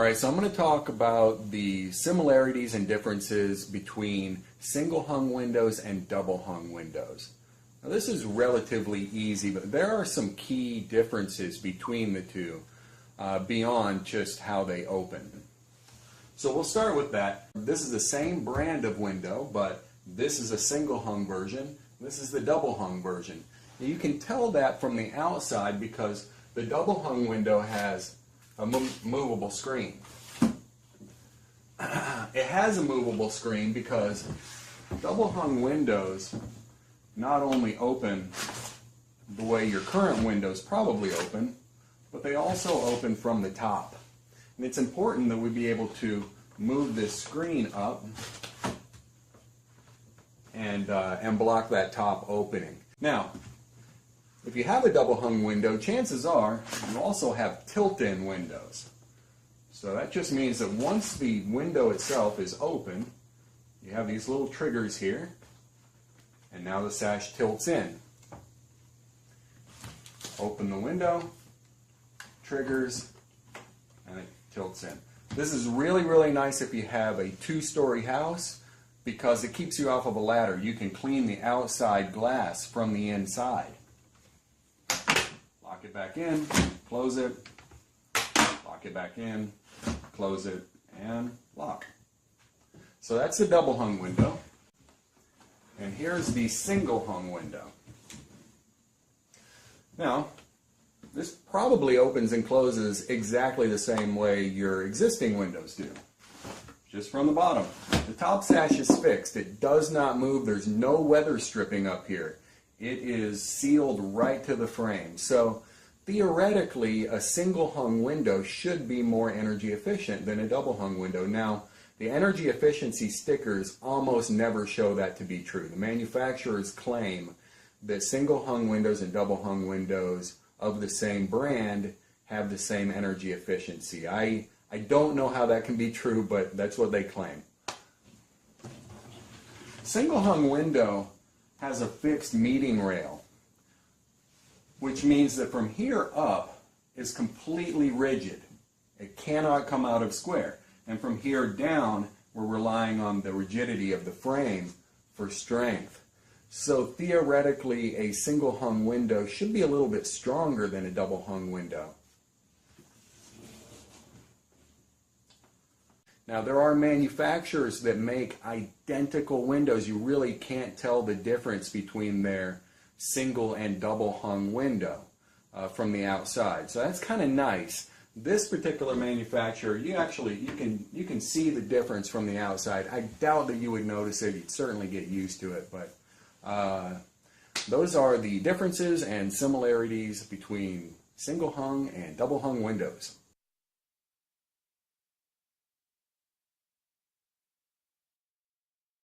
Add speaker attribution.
Speaker 1: Alright, so I'm going to talk about the similarities and differences between single hung windows and double hung windows. Now this is relatively easy, but there are some key differences between the two beyond just how they open. So we'll start with that. This is the same brand of window, but this is a single hung version. This is the double hung version. You can tell that from the outside because the double hung window has a movable screen. It has a movable screen because double hung windows not only open the way your current windows probably open, but they also open from the top. And it's important that we be able to move this screen up and block that top opening. Now, if you have a double hung window, chances are you also have tilt-in windows. So that just means that once the window itself is open, you have these little triggers here, and now the sash tilts in. Open the window, triggers, and it tilts in. This is really, really nice if you have a two-story house because it keeps you off of a ladder. You can clean the outside glass from the inside. Lock it back in, close it, lock it back in, close it, and lock. So that's the double hung window. And here's the single hung window. Now, this probably opens and closes exactly the same way your existing windows do. Just from the bottom. The top sash is fixed. It does not move. There's no weather stripping up here. It is sealed right to the frame. So theoretically, a single hung window should be more energy efficient than a double hung window. Now, the energy efficiency stickers almost never show that to be true. The manufacturers claim that single hung windows and double hung windows of the same brand have the same energy efficiency. I don't know how that can be true, but that's what they claim. Single hung window has a fixed meeting rail, which means that from here up is completely rigid. It cannot come out of square. And from here down, we're relying on the rigidity of the frame for strength. So theoretically, a single hung window should be a little bit stronger than a double hung window. Now, there are manufacturers that make identical windows. You really can't tell the difference between their single and double hung window from the outside. So that's kind of nice. This particular manufacturer, you can see the difference from the outside. I doubt that you would notice it. You'd certainly get used to it, but those are the differences and similarities between single hung and double hung windows.